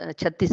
36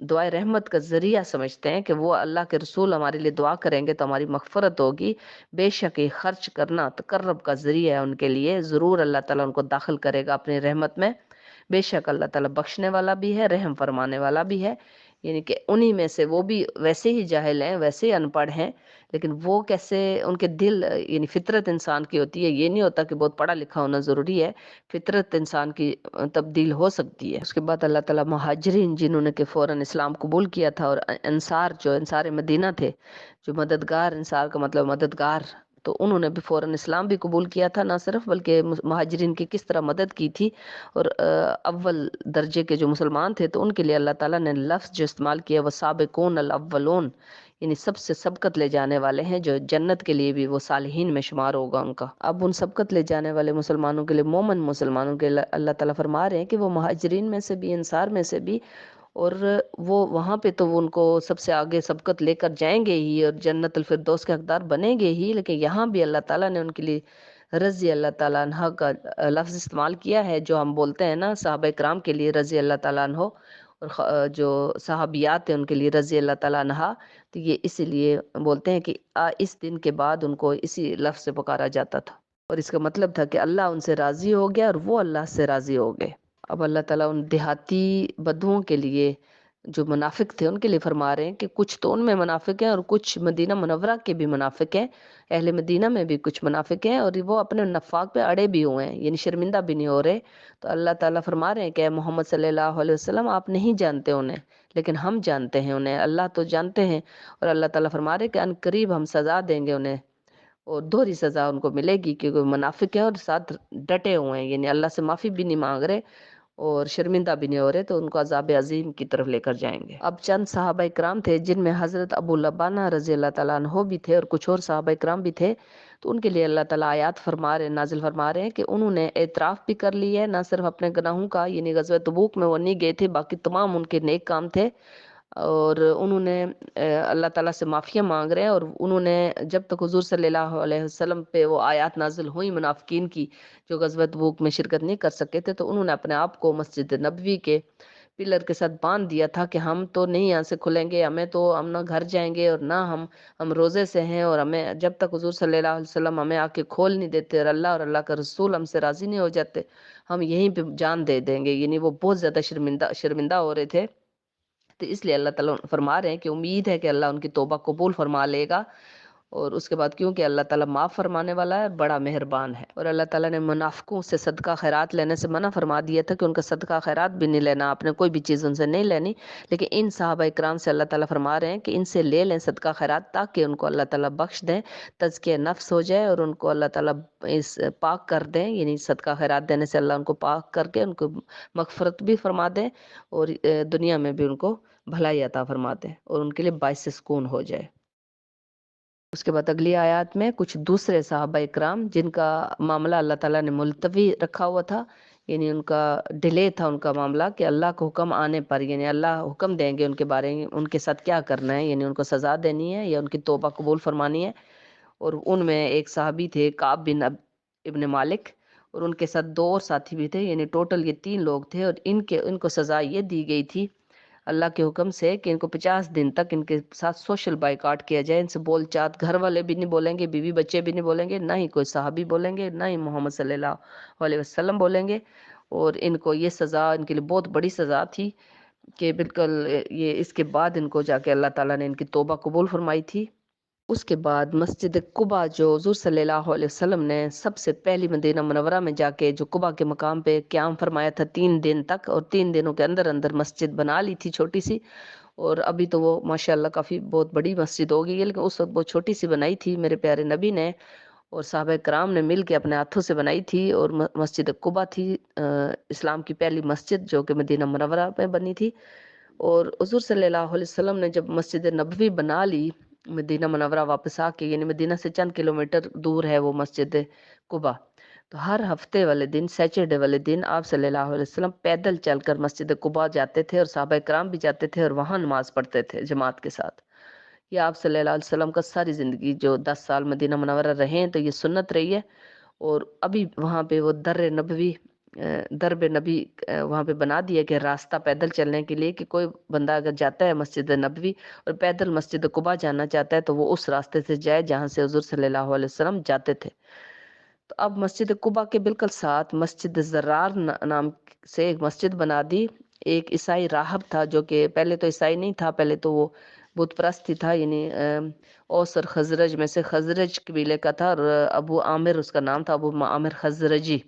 دعائے رحمت کا ذریعہ سمجھتے ہیں کہ وہ اللہ کے رسول ہمارے لیے دعا کریں گے تو ہماری مغفرت ہوگی، بے شک یہ خرچ کرنا تقرب کا ذریعہ ہے ان کے لیے، ضرور اللہ تعالیٰ ان کو داخل کرے گا اپنی رحمت میں، بے شک اللہ تعالیٰ بخشنے والا بھی ہے، رحم فرمانے والا بھی ہے۔ یعنی کہ انہی میں سے وہ بھی ویسے ہی جاہل ہیں، ویسے ہی ان پڑھ ہیں، لیکن وہ کیسے ان کے دل، یعنی فطرت انسان کی ہوتی ہے، یہ نہیں ہوتا کہ بہت پڑھا لکھا ہونا ضروری ہے، فطرت انسان کی تبدیل ہو سکتی ہے۔ اس کے بعد اللہ تعالیٰ مہاجرین جنہوں نے کہ فوراً اسلام قبول کیا تھا، اور انصار جو انصار مدینہ تھے، جو مددگار، انصار کا مطلب مددگار، تو انہوں نے بھی فوراً اسلام بھی قبول کیا تھا، نہ صرف بلکہ مہاجرین کی کس طرح مدد کی تھی، اور اول درجے کے جو مسلمان تھے تو ان کے لیے اللہ تعالیٰ نے لفظ جو استعمال کیا وہ سابقون الاولون، یعنی سب سے سبقت لے جانے والے ہیں، جو جنت کے لیے بھی وہ صالحین میں شمار ہوگا ان کا۔ اب ان سبقت لے جانے والے مسلمانوں کے لیے، مومن مسلمانوں کے لیے اللہ تعالیٰ فرما رہے ہیں کہ وہ مہاجرین میں سے بھی، انصار میں سے بھی، اور وہ وہاں پہ تو وہ ان کو سب سے آگے سبقت لے کر جائیں گے ہی اور جنت الفردوس کے حقدار بنیں گے ہی، لیکن یہاں بھی اللہ تعالیٰ نے ان کے لیے رضی اللہ تعالیٰ عنہ کا لفظ استعمال کیا ہے، جو ہم بولتے ہیں نا صحابہ کرام کے لیے رضی اللہ تعالیٰ عنہ، اور جو صحابیات ہیں ان کے لیے رضی اللہ تعالیٰ عنہ، تو یہ اسی لیے بولتے ہیں کہ اس دن کے بعد ان کو اسی لفظ سے پکارا جاتا تھا، اور اس کا مطلب تھا کہ اللہ ان سے راضی ہو گیا اور وہ اللہ سے راضی ہو گئے۔ اب اللہ تعالیٰ ان دیہاتی بدوؤں کے لیے جو منافق تھے ان کے لیے فرما رہے ہیں کہ کچھ تو ان میں منافق ہیں اور کچھ مدینہ منورہ کے بھی منافق ہیں، اہل مدینہ میں بھی کچھ منافق ہیں، اور وہ اپنے نفاق پہ اڑے بھی ہوئے ہیں، یعنی شرمندہ بھی نہیں ہو رہے۔ تو اللہ تعالیٰ فرما رہے ہیں کہ اے محمد صلی اللہ علیہ وسلم آپ نہیں جانتے انہیں، لیکن ہم جانتے ہیں انہیں، اللہ تو جانتے ہیں، اور اللہ تعالیٰ فرما رہے ہیں کہ ان قریب ہم سزا دیں گے انہیں، اور دوہری سزا ان کو ملے گی، کیونکہ وہ منافق ہیں اور ساتھ ڈٹے ہوئے ہیں، یعنی اللہ سے معافی بھی نہیں مانگ رہے اور شرمندہ بھی نہیں ہو رہے، تو ان کو عذاب عظیم کی طرف لے کر جائیں گے۔ اب چند صحابہ کرام تھے جن میں حضرت ابو لبانہ رضی اللہ تعالیٰ عنہ بھی تھے، اور کچھ اور صحابہ کرام بھی تھے، تو ان کے لیے اللہ تعالیٰ آیات نازل فرما رہے ہیں کہ انہوں نے اعتراف بھی کر لی ہے، نہ صرف اپنے گناہوں کا، یعنی غزوہ تبوک میں وہ نہیں گئے تھے، باقی تمام ان کے نیک کام تھے، اور انہوں نے اللہ تعالیٰ سے معافیاں مانگ رہے ہیں، اور انہوں نے جب تک حضور صلی اللہ علیہ وسلم پہ وہ آیات نازل ہوئی منافقین کی جو غزوہ تبوک میں شرکت نہیں کر سکے تھے، تو انہوں نے اپنے آپ کو مسجد نبوی کے پلر کے ساتھ باندھ دیا تھا کہ ہم تو نہیں یہاں سے کھلیں گے، ہم نہ گھر جائیں گے اور نہ ہم روزے سے ہیں، اور ہمیں جب تک حضور صلی اللہ علیہ وسلم ہمیں آ کے کھول نہیں دیتے اور اللہ کا رسول ہم سے راضی نہیں ہو جاتے، ہم یہیں پہ جان دے دیں گے، یعنی وہ بہت زیادہ شرمندہ ہو رہے تھے۔ تو اس لیے اللہ تعالیٰ فرما رہے ہیں کہ امید ہے کہ اللہ ان کی توبہ قبول فرما لے گا، اور اس کے بعد کیونکہ اللہ تعالیٰ معاف فرمانے والا ہے، بڑا مہربان ہے۔ اور اللہ تعالیٰ نے منافقوں سے صدقہ خیرات لینے سے منع فرما دیا تھا کہ ان کا صدقہ خیرات بھی نہیں لینا، آپ نے کوئی بھی چیز ان سے نہیں لینی، لیکن ان صحابہ اکرام سے اللہ تعالیٰ فرما رہے ہیں کہ ان سے لے لیں صدقہ خیرات، تاکہ ان کو اللہ تعالیٰ بخش دیں، تزکیہ نفس ہو جائے، اور ان کو اللہ تعالیٰ اس پاک کر دیں، یعنی صدقہ خیرات دینے سے اللہ ان کو پاک کر کے ان کو مغفرت بھی فرما دیں، اور دنیا میں بھی ان کو بھلائی عطا فرما دیں، اور ان کے لیے باعث سکون ہو جائے۔ اس کے بعد اگلی آیات میں کچھ دوسرے صحابہ اکرام جن کا معاملہ اللہ تعالیٰ نے ملتوی رکھا ہوا تھا، یعنی ان کا ڈیلے تھا ان کا معاملہ، کہ اللہ کو حکم آنے پر، یعنی اللہ حکم دیں گے ان کے بارے میں ان کے ساتھ کیا کرنا ہے، یعنی ان کو سزا دینی ہے یا ان کی توبہ قبول فرمانی ہے۔ اور ان میں ایک صحابی تھے کعب بن ابن مالک، اور ان کے ساتھ دو اور ساتھی بھی تھے، یعنی ٹوٹل یہ 3 لوگ تھے، اور ان کو سزا یہ دی گئی تھی اللہ کے حکم سے کہ ان کو 50 دن تک ان کے ساتھ سوشل بائیکاٹ کیا جائے، ان سے بول چات گھر والے بھی نہیں بولیں گے، بیوی بچے بھی نہیں بولیں گے، نہ ہی کوئی صحابی بولیں گے، نہ ہی محمد صلی اللہ علیہ وسلم بولیں گے، اور ان کو یہ سزا ان کے لیے بہت بڑی سزا تھی کہ بالکل یہ اس کے بعد ان کو جا کے اللہ تعالیٰ نے ان کی توبہ قبول فرمائی تھی۔ اس کے بعد مسجد قباء جو حضور صلی اللہ علیہ وسلم نے سب سے پہلی مدینہ منورہ میں جا کے جو قباء کے مقام پہ قیام فرمایا تھا 3 دن تک، اور 3 دنوں کے اندر اندر مسجد بنا لی تھی چھوٹی سی، اور ابھی تو وہ ماشاءاللہ کافی بہت بڑی مسجد ہو گئی ہے، لیکن اس وقت بہت چھوٹی سی بنائی تھی میرے پیارے نبی نے اور صحابہ کرام نے مل کے اپنے ہاتھوں سے بنائی تھی، اور مسجد قباء تھی اسلام کی پہلی مسجد جو کہ مدینہ منورہ میں بنی تھی۔ اور حضور صلی اللہ علیہ وسلم نے جب مسجد نبوی بنا لی مدینہ منورہ واپس آ کے، یعنی مدینہ سے چند کلومیٹر دور ہے وہ مسجد قباء، تو ہر ہفتے والے دن، سیچرڈے والے دن آپ صلی اللہ علیہ وسلم پیدل چل کر مسجد قباء جاتے تھے، اور صحابہ کرام بھی جاتے تھے اور وہاں نماز پڑھتے تھے جماعت کے ساتھ۔ یہ آپ صلی اللہ علیہ وسلم کا ساری زندگی جو 10 سال مدینہ منورہ رہے ہیں تو یہ سنت رہی ہے، اور ابھی وہاں پہ وہ در نبوی درب نبی وہاں پہ بنا دیا کہ راستہ پیدل چلنے کے لیے، کہ کوئی بندہ اگر جاتا ہے مسجد نبوی اور پیدل مسجد قباء جانا چاہتا ہے تو وہ اس راستے سے جائے جہاں سے حضور صلی اللہ علیہ وسلم جاتے تھے۔ تو اب مسجد قباء کے بالکل ساتھ مسجد زرار نام سے ایک مسجد بنا دی۔ ایک عیسائی راہب تھا جو کہ پہلے تو عیسائی نہیں تھا، پہلے تو وہ بت پرست ہی تھا، یعنی اوس اور خزرج میں سے خزرج قبیلے کا تھا، اور ابو عامر اس کا نام تھا، ابو عامر خزرجی،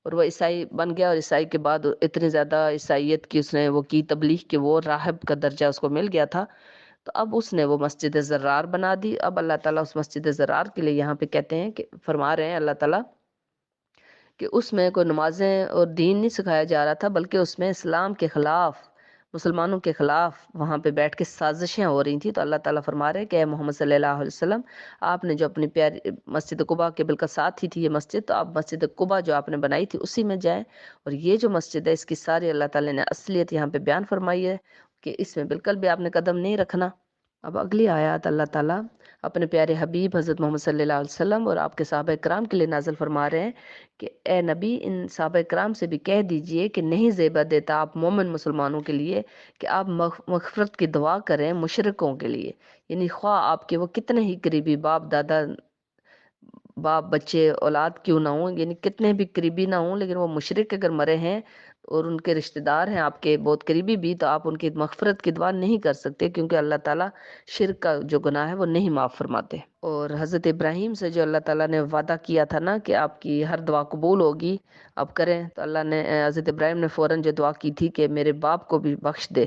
اور وہ عیسائی بن گیا، اور عیسائی کے بعد اتنی زیادہ عیسائیت کی اس نے وہ کی تبلیغ کہ وہ راہب کا درجہ اس کو مل گیا تھا۔ تو اب اس نے وہ مسجد زرار بنا دی۔ اب اللہ تعالیٰ اس مسجد زرار کے لیے یہاں پہ کہتے ہیں کہ فرما رہے ہیں اللہ تعالیٰ کہ اس میں کوئی نمازیں اور دین نہیں سکھایا جا رہا تھا، بلکہ اس میں اسلام کے خلاف، مسلمانوں کے خلاف وہاں پہ بیٹھ کے سازشیں ہو رہی تھیں۔ تو اللہ تعالیٰ فرما رہے ہیں کہ اے محمد صلی اللہ علیہ وسلم، آپ نے جو اپنی پیاری مسجد قباء کے بالکل ساتھ ہی تھی یہ مسجد، تو آپ مسجد قباء جو آپ نے بنائی تھی اسی میں جائیں، اور یہ جو مسجد ہے اس کی ساری اللہ تعالیٰ نے اصلیت یہاں پہ بیان فرمائی ہے کہ اس میں بالکل بھی آپ نے قدم نہیں رکھنا۔ اب اگلی آیات اللہ تعالیٰ اپنے پیارے حبیب حضرت محمد صلی اللہ علیہ وسلم اور آپ کے صحابہ کرام کے لیے نازل فرما رہے ہیں کہ اے نبی، ان صحابہ کرام سے بھی کہہ دیجئے کہ نہیں زیبا دیتا آپ مومن مسلمانوں کے لیے کہ آپ مغفرت کی دعا کریں مشرکوں کے لیے، یعنی خواہ آپ کے وہ کتنے ہی قریبی باپ دادا، باپ بچے اولاد کیوں نہ ہوں، یعنی کتنے بھی قریبی نہ ہوں، لیکن وہ مشرک اگر مرے ہیں اور ان کے رشتہ دار ہیں آپ کے بہت قریبی بھی، تو آپ ان کی مغفرت کی دعا نہیں کر سکتے، کیونکہ اللہ تعالیٰ شرک کا جو گناہ ہے وہ نہیں معاف فرماتے۔ اور حضرت ابراہیم سے جو اللہ تعالیٰ نے وعدہ کیا تھا نا کہ آپ کی ہر دعا قبول ہوگی، آپ کریں، تو اللہ نے حضرت ابراہیم نے فوراً جو دعا کی تھی کہ میرے باپ کو بھی بخش دے،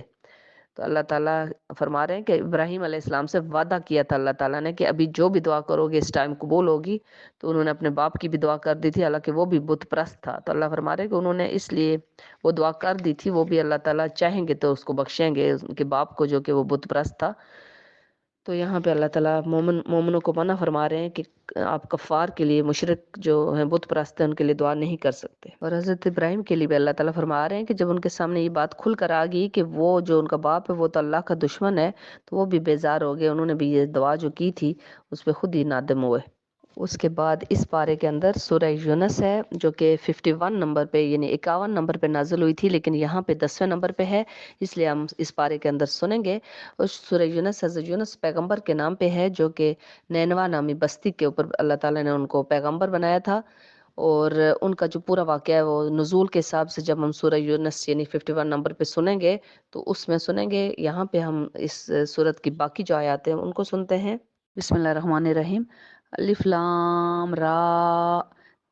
تو اللہ تعالیٰ فرما رہے ہیں کہ ابراہیم علیہ السلام سے وعدہ کیا تھا اللہ تعالیٰ نے کہ ابھی جو بھی دعا کرو گے اس ٹائم قبول ہوگی، تو انہوں نے اپنے باپ کی بھی دعا کر دی تھی، حالانکہ وہ بھی بت پرست تھا، تو اللہ فرما رہے ہیں کہ انہوں نے اس لیے وہ دعا کر دی تھی، وہ بھی اللہ تعالیٰ چاہیں گے تو اس کو بخشیں گے، ان کے باپ کو جو کہ وہ بت پرست تھا۔ تو یہاں پہ اللہ تعالیٰ مومنوں کو منع فرما رہے ہیں کہ آپ کفار کے لیے، مشرک جو ہیں بت پرست ہیں، ان کے لیے دعا نہیں کر سکتے۔ اور حضرت ابراہیم کے لیے بھی اللہ تعالیٰ فرما رہے ہیں کہ جب ان کے سامنے یہ بات کھل کر آ گئی کہ وہ جو ان کا باپ ہے وہ تو اللہ کا دشمن ہے، تو وہ بھی بیزار ہو گئے، انہوں نے بھی یہ دعا جو کی تھی اس پہ خود ہی نادم ہوئے۔ اس کے بعد اس پارے کے اندر سورہ یونس ہے جو کہ 51 نمبر پہ، یعنی 51 نمبر پہ نازل ہوئی تھی، لیکن یہاں پہ 10ویں نمبر پہ ہے، اس لیے ہم اس پارے کے اندر سنیں گے۔ اور سورہ یونس حضرت یونس پیغمبر کے نام پہ ہے، جو کہ نینوا نامی بستی کے اوپر اللہ تعالیٰ نے ان کو پیغمبر بنایا تھا، اور ان کا جو پورا واقعہ ہے وہ نزول کے حساب سے جب ہم سورہ یونس یعنی 51 نمبر پہ سنیں گے تو اس میں سنیں گے، یہاں پہ ہم اس سورت کی باقی جو آیات ہیں ان کو سنتے ہیں۔ بسم اللہ الرحمن الرحیم۔ الف لام را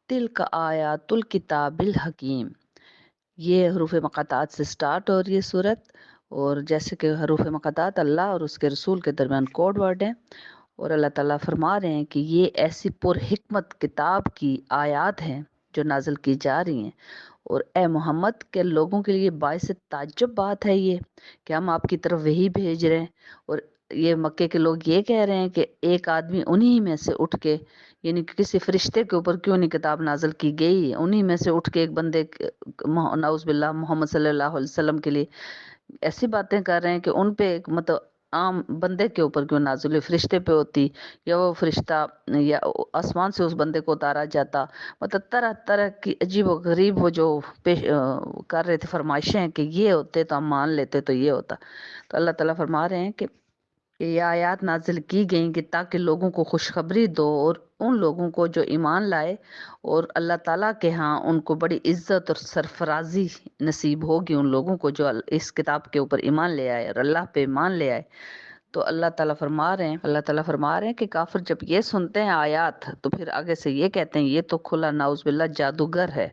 تلک آیات الکتاب الحکیم۔ یہ حروف مقاطعات سے سٹارٹ ہو رہی ہے صورت، اور جیسے کہ حروف مقاطعات اللہ اور اس کے رسول کے درمیان کوڈ ورڈ ہیں، اور اللہ تعالیٰ فرما رہے ہیں کہ یہ ایسی پر حکمت کتاب کی آیات ہیں جو نازل کی جا رہی ہیں، اور اے محمد کے لوگوں کے لیے باعث تعجب بات ہے یہ کہ ہم آپ کی طرف وہی بھیج رہے ہیں، اور یہ مکے کے لوگ یہ کہہ رہے ہیں کہ ایک آدمی انہی میں سے اٹھ کے، یعنی کہ کسی فرشتے کے اوپر کیوں نہیں کتاب نازل کی گئی، انہی میں سے اٹھ کے ایک بندے نعوذ باللہ محمد صلی اللہ علیہ وسلم کے لیے ایسی باتیں کر رہے ہیں کہ ان پہ ایک مطلب عام بندے کے اوپر کیوں نازل ہوئی، فرشتے پہ ہوتی، یا وہ فرشتہ یا آسمان سے اس بندے کو اتارا جاتا، مطلب طرح طرح کی عجیب و غریب وہ جو پیش کر رہے تھے فرمائشیں ہیں کہ یہ ہوتے تو ہم مان لیتے تو یہ ہوتا۔ تو اللہ تعالیٰ فرما رہے ہیں کہ یہ آیات نازل کی گئیں کہ تاکہ لوگوں کو خوشخبری دو، اور ان لوگوں کو جو ایمان لائے اور اللہ تعالیٰ کے ہاں ان کو بڑی عزت اور سرفرازی نصیب ہوگی، ان لوگوں کو جو اس کتاب کے اوپر ایمان لے آئے اور اللہ پہ ایمان لے آئے۔ تو اللہ تعالیٰ فرما رہے ہیں کہ کافر جب یہ سنتے ہیں آیات تو پھر آگے سے یہ کہتے ہیں یہ تو کھلا نعوذ باللہ جادوگر ہے،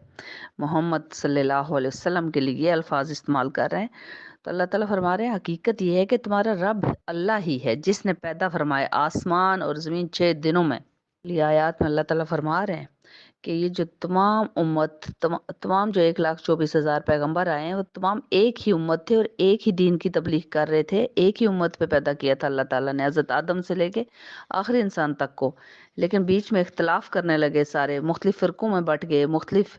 محمد صلی اللہ علیہ وسلم کے لیے یہ الفاظ استعمال کر رہے ہیں۔ تو اللہ تعالیٰ فرما رہے ہیں حقیقت یہ ہے کہ تمہارا رب اللہ ہی ہے جس نے پیدا فرمائے آسمان اور زمین 6 دنوں میں۔ یہ آیات میں اللہ تعالیٰ فرما رہے ہیں کہ یہ جو تمام امت، تمام جو 1,24,000 پیغمبر آئے ہیں وہ تمام ایک ہی امت تھے اور ایک ہی دین کی تبلیغ کر رہے تھے، ایک ہی امت پہ پیدا کیا تھا اللہ تعالیٰ نے، حضرت آدم سے لے کے آخری انسان تک کو، لیکن بیچ میں اختلاف کرنے لگے، سارے مختلف فرقوں میں بٹ گئے، مختلف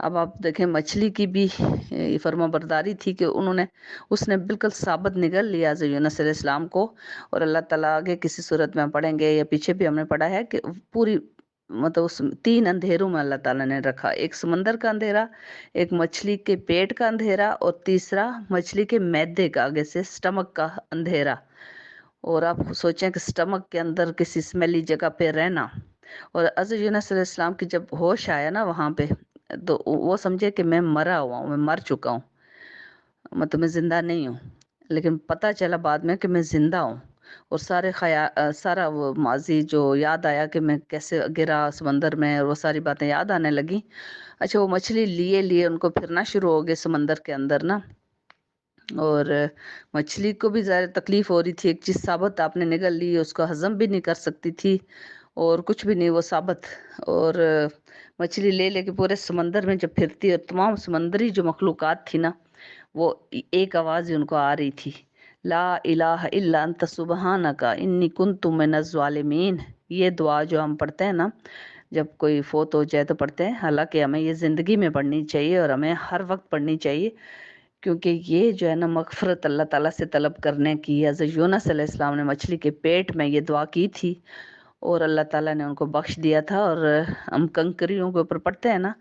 اب آپ دیکھیں مچھلی کی بھی فرما برداری تھی کہ اس نے بالکل ثابت نگل لیا حضرت یونس علیہ السلام کو، اور اللہ تعالیٰ آگے کسی صورت میں پڑھیں گے یا پیچھے بھی ہم نے پڑھا ہے کہ پوری مطلب اس 3 اندھیروں میں اللہ تعالیٰ نے رکھا، ایک سمندر کا اندھیرا، ایک مچھلی کے پیٹ کا اندھیرا، اور تیسرا مچھلی کے معدے کا آگے سے سٹمک کا اندھیرا۔ اور آپ سوچیں کہ سٹمک کے اندر کسی سمیلی جگہ پہ رہنا، اور حضرت یونس علیہ السلام کی جب ہوش آیا نا وہاں پہ، تو وہ سمجھے کہ میں مرا ہوا ہوں، میں مر چکا ہوں، مطلب میں زندہ نہیں ہوں، لیکن پتہ چلا بعد میں کہ میں زندہ ہوں، اور سارا وہ ماضی جو یاد آیا کہ میں کیسے گرا سمندر میں، اور وہ ساری باتیں یاد آنے لگی۔ اچھا وہ مچھلی لیے ان کو پھرنا شروع ہو گئے سمندر کے اندر نا، اور مچھلی کو بھی ظاہر تکلیف ہو رہی تھی، ایک چیز ثابت آپ نے نگل لی، اس کو ہضم بھی نہیں کر سکتی تھی اور کچھ بھی نہیں وہ ثابت، اور مچھلی لے کے پورے سمندر میں جب پھرتی، اور تمام سمندری جو مخلوقات تھی نا، وہ ایک آواز ہی ان کو آ رہی تھی، لا الہ الا انت سبحانک انی کنت من الظالمین۔ یہ دعا جو ہم پڑھتے ہیں نا جب کوئی فوت ہو جائے تو پڑھتے ہیں، حالانکہ ہمیں یہ زندگی میں پڑھنی چاہیے اور ہمیں ہر وقت پڑھنی چاہیے، کیونکہ یہ جو ہے نا مغفرت اللہ تعالیٰ سے طلب کرنے کی۔ حضرت یونس علیہ السلام نے مچھلی کے پیٹ میں یہ دعا کی تھی، اور اللہ تعالیٰ نے ان کو بخش دیا تھا۔ اور ہم کنکریوں کے اوپر پڑھتے ہیں نا،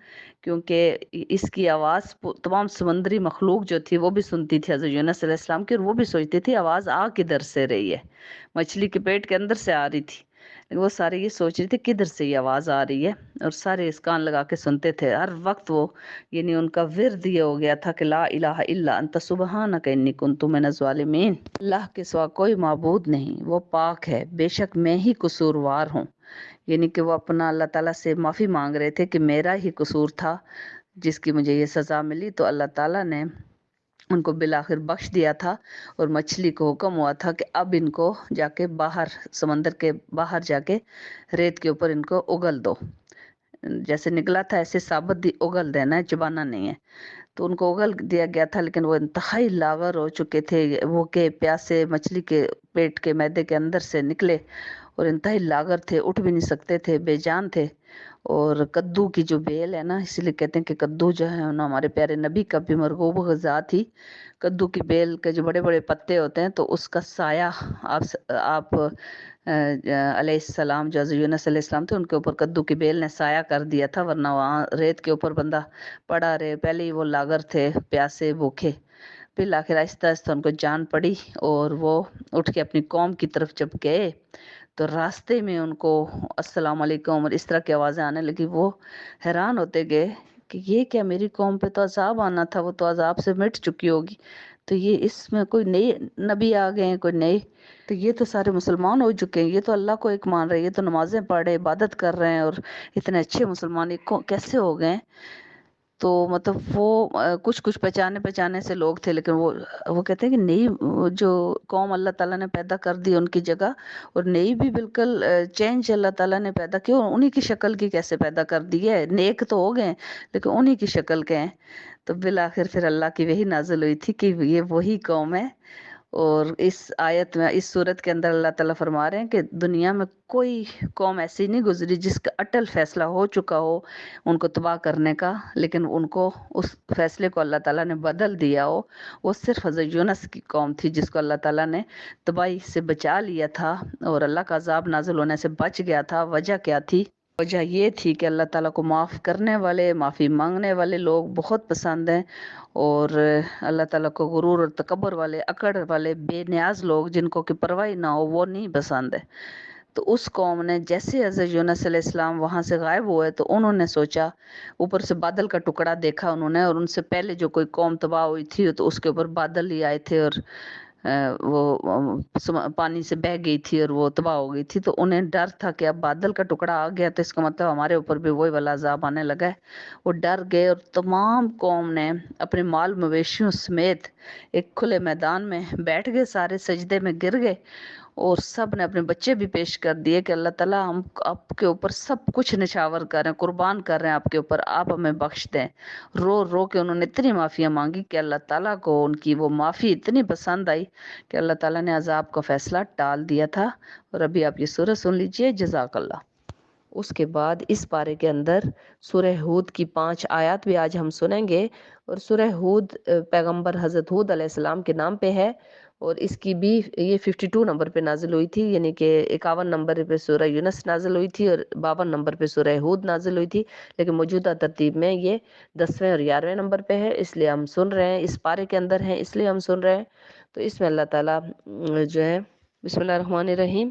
کیونکہ اس کی آواز تمام سمندری مخلوق جو تھی وہ بھی سنتی تھی حضرت یونس علیہ السلام کی، اور وہ بھی سوچتی تھی آواز آ کدھر سے رہی ہے، مچھلی کے پیٹ کے اندر سے آ رہی تھی، لیکن وہ سارے یہ سوچ رہے تھے کدھر سے یہ آواز آ رہی ہے، اور سارے اس کان لگا کے سنتے تھے ہر وقت وہ، یعنی ان کا ورد یہ ہو گیا تھا کہ لا الہ الا انت سبحانک انی کنت من الظالمین۔ اللہ کے سوا کوئی معبود نہیں، وہ پاک ہے، بے شک میں ہی قصوروار ہوں، یعنی کہ وہ اپنا اللہ تعالیٰ سے معافی مانگ رہے تھے کہ میرا ہی قصور تھا جس کی مجھے یہ سزا ملی۔ تو اللہ تعالیٰ نے ان کو بالآخر بخش دیا تھا، اور مچھلی کو حکم ہوا تھا کہ اب ان کو جا کے باہر سمندر کے باہر جا کے ریت کے اوپر ان کو اگل دو، جیسے نکلا تھا ایسے ثابت اگل دینا ہے، چبانا نہیں ہے۔ تو ان کو اگل دیا گیا تھا، لیکن وہ انتہائی لاغر ہو چکے تھے، وہ کہ پیاسے مچھلی کے پیٹ کے معدے کے اندر سے نکلے، اور انتہائی لاغر تھے، اٹھ بھی نہیں سکتے تھے، بے جان تھے۔ اور کدو کی جو بیل ہے نا، اسی لیے کہتے ہیں کہ کدو جو ہے نا ہمارے پیارے نبی کا بھی مرغوب غذا تھی۔ کدو کی بیل کے جو بڑے بڑے پتے ہوتے ہیں، تو اس کا سایہ آپ علیہ السلام جو حضرت یونس علیہ السلام تھے ان کے اوپر کدو کی بیل نے سایہ کر دیا تھا، ورنہ وہاں ریت کے اوپر بندہ پڑا رہے، پہلے ہی وہ لاغر تھے، پیاسے بھوکے۔ پھر آخر آہستہ آہستہ ان کو جان پڑی، اور وہ اٹھ کے اپنی قوم کی طرف جب گئے تو راستے میں ان کو السلام علیکم اور اس طرح کی آوازیں آنے لگی۔ وہ حیران ہوتے گئے کہ یہ کیا، میری قوم پہ تو عذاب آنا تھا، وہ تو عذاب سے مٹ چکی ہوگی، تو یہ اس میں کوئی نئے نبی آ گئے ہیں، کوئی نئے، تو یہ تو سارے مسلمان ہو چکے ہیں، یہ تو اللہ کو ایک مان رہے ہیں، یہ تو نمازیں پڑھ رہے، عبادت کر رہے ہیں، اور اتنے اچھے مسلمان کیسے ہو گئے ہیں؟ تو مطلب وہ کچھ پہچانے سے لوگ تھے، لیکن وہ کہتے ہیں کہ نئی جو قوم اللہ تعالیٰ نے پیدا کر دی ان کی جگہ، اور نئی بھی بالکل چینج اللہ تعالیٰ نے پیدا کی، اور انہی کی شکل کی کیسے پیدا کر دی ہے، نیک تو ہو گئے لیکن انہی کی شکل کے ہیں۔ تو بالآخر پھر اللہ کی وحی نازل ہوئی تھی کہ یہ وہی قوم ہے، اور اس آیت میں اس صورت کے اندر اللہ تعالیٰ فرما رہے ہیں کہ دنیا میں کوئی قوم ایسی نہیں گزری جس کا اٹل فیصلہ ہو چکا ہو ان کو تباہ کرنے کا، لیکن ان کو اس فیصلے کو اللہ تعالیٰ نے بدل دیا ہو۔ وہ صرف حضرت یونس کی قوم تھی جس کو اللہ تعالیٰ نے تباہی سے بچا لیا تھا، اور اللہ کا عذاب نازل ہونے سے بچ گیا تھا۔ وجہ کیا تھی؟ وجہ یہ تھی کہ اللہ تعالیٰ کو معاف کرنے والے، معافی مانگنے والے لوگ بہت پسند ہیں، اور اللہ تعالیٰ کو غرور اور تکبر والے، اکڑ والے، بے نیاز لوگ جن کو کہ پرواہ نہ ہو، وہ نہیں پسند ہے۔ تو اس قوم نے جیسے حضرت یونس علیہ السلام وہاں سے غائب ہوئے تو انہوں نے سوچا، اوپر سے بادل کا ٹکڑا دیکھا انہوں نے، اور ان سے پہلے جو کوئی قوم تباہ ہوئی تھی تو اس کے اوپر بادل ہی آئے تھے، اور وہ پانی سے بہہ گئی تھی اور وہ تباہ ہو گئی تھی، تو انہیں ڈر تھا کہ اب بادل کا ٹکڑا آ گیا تو اس کا مطلب ہمارے اوپر بھی وہی والا عذاب آنے لگا ہے۔ وہ ڈر گئے، اور تمام قوم نے اپنے مال مویشیوں سمیت ایک کھلے میدان میں بیٹھ گئے، سارے سجدے میں گر گئے، اور سب نے اپنے بچے بھی پیش کر دیے کہ اللہ تعالیٰ ہم آپ کے اوپر سب کچھ نچھاور کر رہے ہیں، قربان کر رہے ہیں آپ کے اوپر، آپ ہمیں بخش دیں۔ رو رو کے انہوں نے اتنی معافیاں مانگی کہ اللہ تعالیٰ کو ان کی وہ معافی اتنی پسند آئی کہ اللہ تعالیٰ نے عذاب کا فیصلہ ٹال دیا تھا۔ اور ابھی آپ یہ سورہ سن لیجئے۔ جزاک اللہ۔ اس کے بعد اس پارے کے اندر سورہ ہود کی 5 آیات بھی آج ہم سنیں گے، اور سورہ ہود پیغمبر حضرت ہود علیہ السلام کے نام پہ ہے، اور اس کی بھی یہ 52 نمبر پہ نازل ہوئی تھی، یعنی کہ 51 نمبر پہ سورہ یونس نازل ہوئی تھی اور 52 نمبر پہ سورہ ہود نازل ہوئی تھی، لیکن موجودہ ترتیب میں یہ 10ویں اور 11ویں نمبر پہ ہے، اس لیے ہم سن رہے ہیں، اس پارے کے اندر ہیں اس لیے ہم سن رہے ہیں۔ تو اس میں اللہ تعالیٰ جو ہے، بسم اللہ الرحمن الرحیم،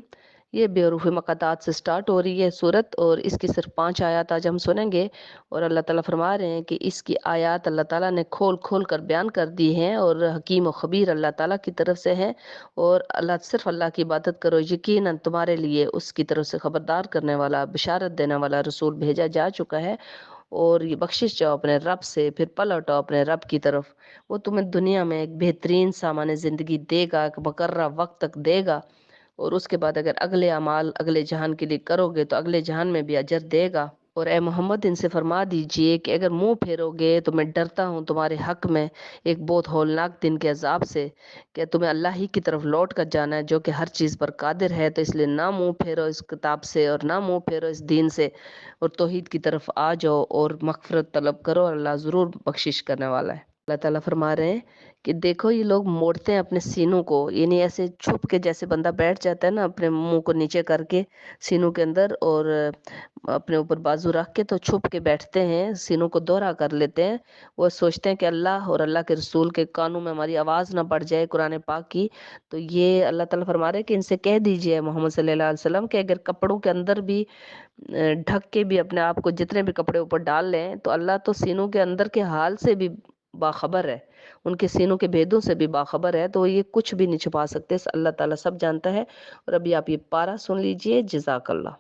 یہ بے حروف مقطعات سے سٹارٹ ہو رہی ہے صورت، اور اس کی صرف 5 آیات آج ہم سنیں گے، اور اللہ تعالیٰ فرما رہے ہیں کہ اس کی آیات اللہ تعالیٰ نے کھول کھول کر بیان کر دی ہیں، اور حکیم و خبیر اللہ تعالیٰ کی طرف سے ہیں، اور صرف اللہ کی عبادت کرو، یقیناً تمہارے لیے اس کی طرف سے خبردار کرنے والا، بشارت دینے والا رسول بھیجا جا چکا ہے، اور یہ بخشش جاؤ اپنے رب سے، پھر پلٹو اپنے رب کی طرف، وہ تمہیں دنیا میں ایک بہترین سامان زندگی دے گا، ایک مقررہ وقت تک دے گا، اور اس کے بعد اگر اگلے اعمال اگلے جہان کے لیے کرو گے تو اگلے جہان میں بھی اجر دے گا۔ اور اے محمد ان سے فرما دیجئے کہ اگر منہ پھیرو گے تو میں ڈرتا ہوں تمہارے حق میں ایک بہت ہولناک دن کے عذاب سے، کہ تمہیں اللہ ہی کی طرف لوٹ کر جانا ہے جو کہ ہر چیز پر قادر ہے، تو اس لیے نہ منہ پھیرو اس کتاب سے اور نہ منہ پھیرو اس دین سے، اور توحید کی طرف آ جاؤ اور مغفرت طلب کرو، اللہ ضرور بخشش کرنے والا ہے۔ اللہ تعالیٰ فرما رہے ہیں کہ دیکھو یہ لوگ موڑتے ہیں اپنے سینوں کو، یعنی ایسے چھپ کے، جیسے بندہ بیٹھ جاتا ہے نا اپنے منہ کو نیچے کر کے سینوں کے اندر، اور اپنے اوپر بازو رکھ کے تو چھپ کے بیٹھتے ہیں، سینوں کو دوہرا کر لیتے ہیں، وہ سوچتے ہیں کہ اللہ اور اللہ کے رسول کے کانوں میں ہماری آواز نہ پڑ جائے قرآن پاک کی۔ تو یہ اللہ تعالیٰ فرما رہے ہیں کہ ان سے کہہ دیجئے محمد صلی اللہ علیہ وسلم کہ اگر کپڑوں کے اندر بھی ڈھک کے بھی اپنے آپ کو جتنے بھی کپڑے اوپر ڈال لیں تو اللہ تو سینوں کے اندر کے حال سے بھی باخبر ہے، ان کے سینوں کے بھیدوں سے بھی باخبر ہے، تو یہ کچھ بھی نہیں چھپا سکتے، اللہ تعالیٰ سب جانتا ہے۔ اور ابھی آپ یہ پارہ سن لیجئے، جزاک اللہ۔